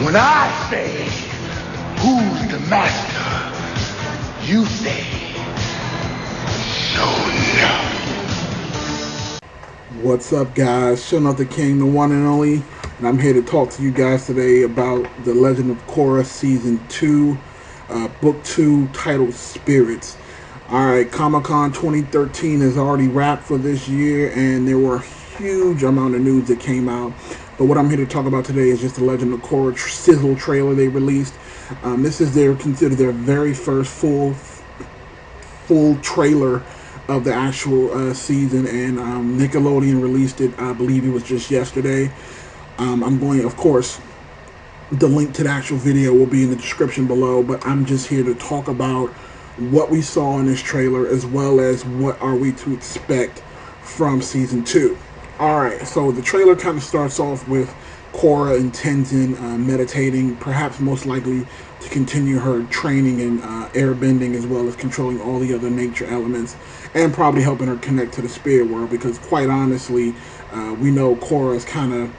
When I say, who's the master? You say, no. What's up, guys? Showing up the king, the one and only, and I'm here to talk to you guys today about The Legend of Korra Season 2, Book 2, titled Spirits. Alright, Comic-Con 2013 is already wrapped for this year, and there were a huge amount of news that came out. But what I'm here to talk about today is just The Legend of Korra sizzle trailer they released. This is considered their very first full trailer of the actual season, and Nickelodeon released it. I believe it was just yesterday. I'm going, of course, the link to the actual video will be in the description below, but I'm just here to talk about what we saw in this trailer, as well as what are we to expect from Season 2. Alright, so the trailer kind of starts off with Korra and Tenzin meditating, perhaps most likely to continue her training in airbending, as well as controlling all the other nature elements, and probably helping her connect to the spirit world, because quite honestly, we know Korra is kind of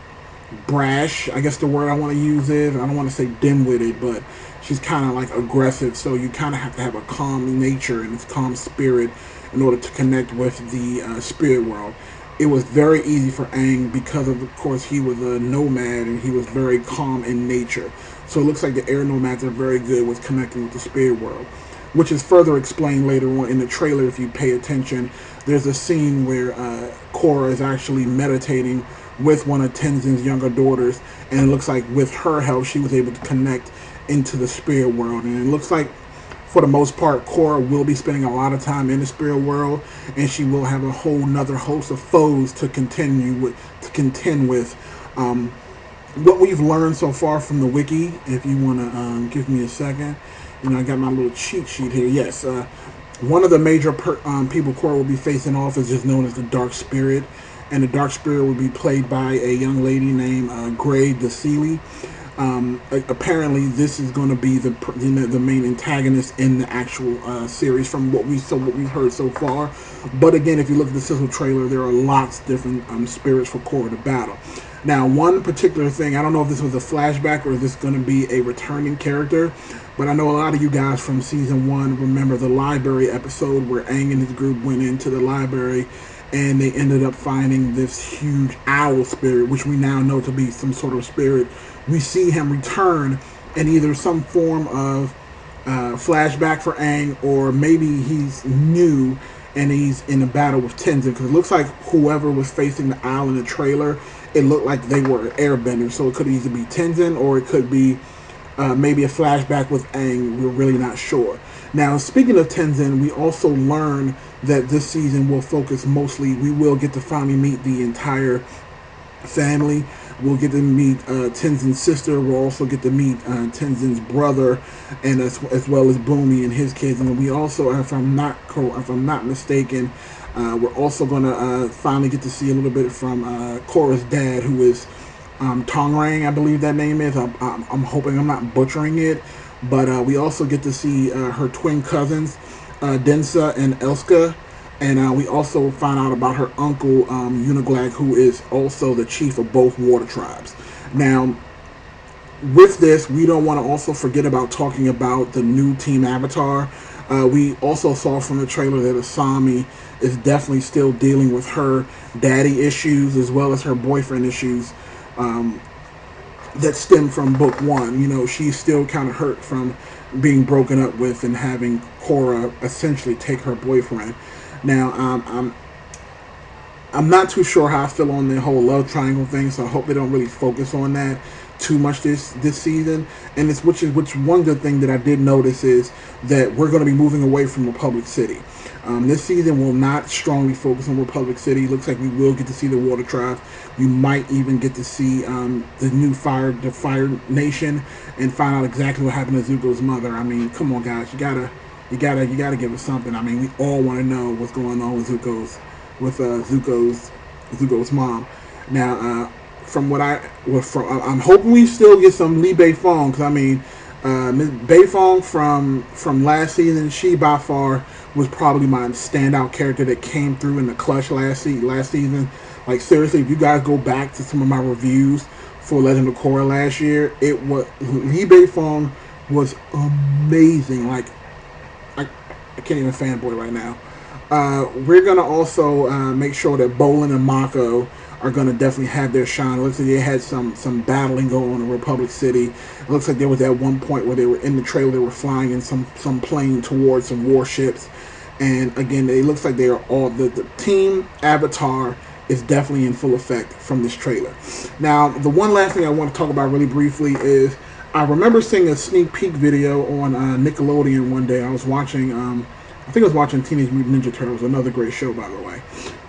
brash. I guess the word I want to use is, I don't want to say dim-witted, but she's kind of like aggressive, so you kind of have to have a calm nature and a calm spirit in order to connect with the spirit world. It was very easy for Aang because of course, he was a nomad and he was very calm in nature. So it looks like the air nomads are very good with connecting with the spirit world, which is further explained later on in the trailer if you pay attention. There's a scene where Korra is actually meditating with one of Tenzin's younger daughters, and it looks like with her help she was able to connect into the spirit world. And it looks like, for the most part, Korra will be spending a lot of time in the spirit world, and she will have a whole nother host of foes to contend with. What we've learned so far from the wiki, if you want to give me a second, I got my little cheat sheet here. Yes, one of the major people Korra will be facing off is just known as the Dark Spirit, and the Dark Spirit will be played by a young lady named Grey DeCelie. Apparently this is going to be the main antagonist in the actual series from what we've heard so far. But again, if you look at the sizzle trailer, there are lots of different spirits for Korra to battle. Now, one particular thing, I don't know if this was a flashback or is this going to be a returning character, but I know a lot of you guys from Season 1 remember the library episode where Aang and his group went into the library and they ended up finding this huge owl spirit, which we now know to be some sort of spirit. We see him return in either some form of flashback for Aang, or maybe he's new and he's in a battle with Tenzin, because it looks like whoever was facing the owl in the trailer, it looked like they were airbenders, so it could either be Tenzin or it could be maybe a flashback with Aang. We're really not sure. Now, speaking of Tenzin, we also learned that this season will focus mostly, we will get to finally meet the entire family. We'll get to meet Tenzin's sister. We'll also get to meet Tenzin's brother, and as well as Boomy and his kids. And we also, if I'm not mistaken, we're also gonna finally get to see a little bit from Korra's dad, who is Tongrang, I believe that name is. I'm hoping I'm not butchering it, but we also get to see her twin cousins, Densa and Elska. And we also find out about her uncle, Uniglag, who is also the chief of both water tribes. Now, with this, we don't want to also forget about talking about the new Team Avatar. We also saw from the trailer that Asami is definitely still dealing with her daddy issues, as well as her boyfriend issues that stem from Book 1. She's still kind of hurt from being broken up with and having Korra essentially take her boyfriend. Now, I'm not too sure how I feel on the whole love triangle thing, so I hope they don't really focus on that too much this season. And which one good thing that I did notice is that we're going to be moving away from Republic City. This season will not strongly focus on Republic City. Looks like we will get to see the Water Tribe. We might even get to see the new Fire Nation, and find out exactly what happened to Zuko's mother. I mean, come on, guys, you gotta give us something. I mean, we all want to know what's going on with Zuko's mom. Now, I'm hoping we still get some Lee Beifong, because I mean, Ms. Beifong from last season, she by far was probably my standout character that came through in the clutch last season. Like, seriously, if you guys go back to some of my reviews for Legend of Korra last year. It was Lee Beifong was amazing. Like I can't even fanboy right now. We're gonna also make sure that Bolin and Mako are gonna definitely have their shine. It looks like they had some battling going on in Republic City. It looks like there was at one point where they were in the trailer, they were flying in some plane towards some warships. And again, it looks like they are all the team Avatar is definitely in full effect from this trailer. Now, the one last thing I want to talk about really briefly is I remember seeing a sneak peek video on Nickelodeon one day. I was watching, I think I was watching Teenage Mutant Ninja Turtles, another great show, by the way.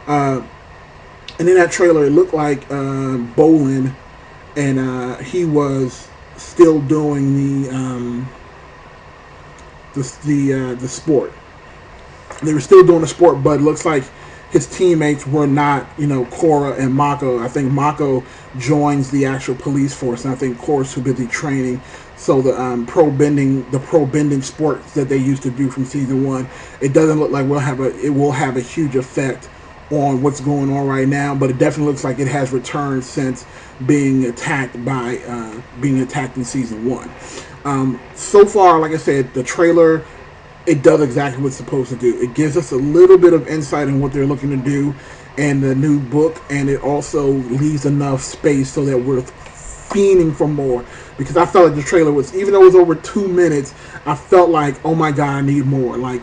And in that trailer, it looked like Bolin, and he was still doing the sport. They were still doing the sport, but it looks like his teammates were not, Korra and Mako. I think Mako joins the actual police force, and I think Korra's too busy training. So the pro bending sports that they used to do from season 1, it doesn't look like it will have a huge effect on what's going on right now, but it definitely looks like it has returned since being attacked in season 1. So far, like I said, the trailer, it does exactly what it's supposed to do. It gives us a little bit of insight in what they're looking to do in the new book, and it also leaves enough space so that we're fiending for more. Because I felt like the trailer was, even though it was over 2 minutes, I felt like, oh my god, I need more. Like,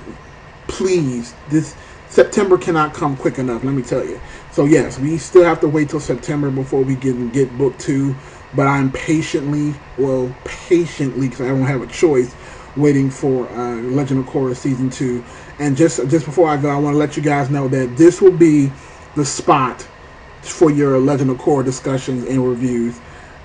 please, this September cannot come quick enough, let me tell you. So yes, we still have to wait till September before we get book 2, but I'm patiently, because I don't have a choice, waiting for Legend of Korra Season 2. And just before I go, I want to let you guys know that this will be the spot for your Legend of Korra discussions and reviews.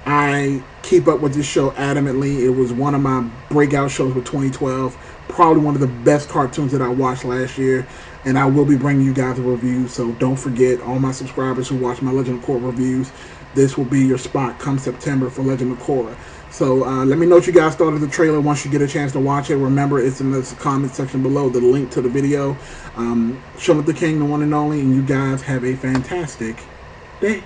I keep up with this show adamantly. It was one of my breakout shows for 2012. Probably one of the best cartoons that I watched last year. And I will be bringing you guys a review. So don't forget, all my subscribers who watch my Legend of Korra reviews, this will be your spot come September for Legend of Korra. So let me know what you guys thought of the trailer once you get a chance to watch it. Remember, it's in the comment section below, the link to the video. Show up the king, the one and only, and you guys have a fantastic day.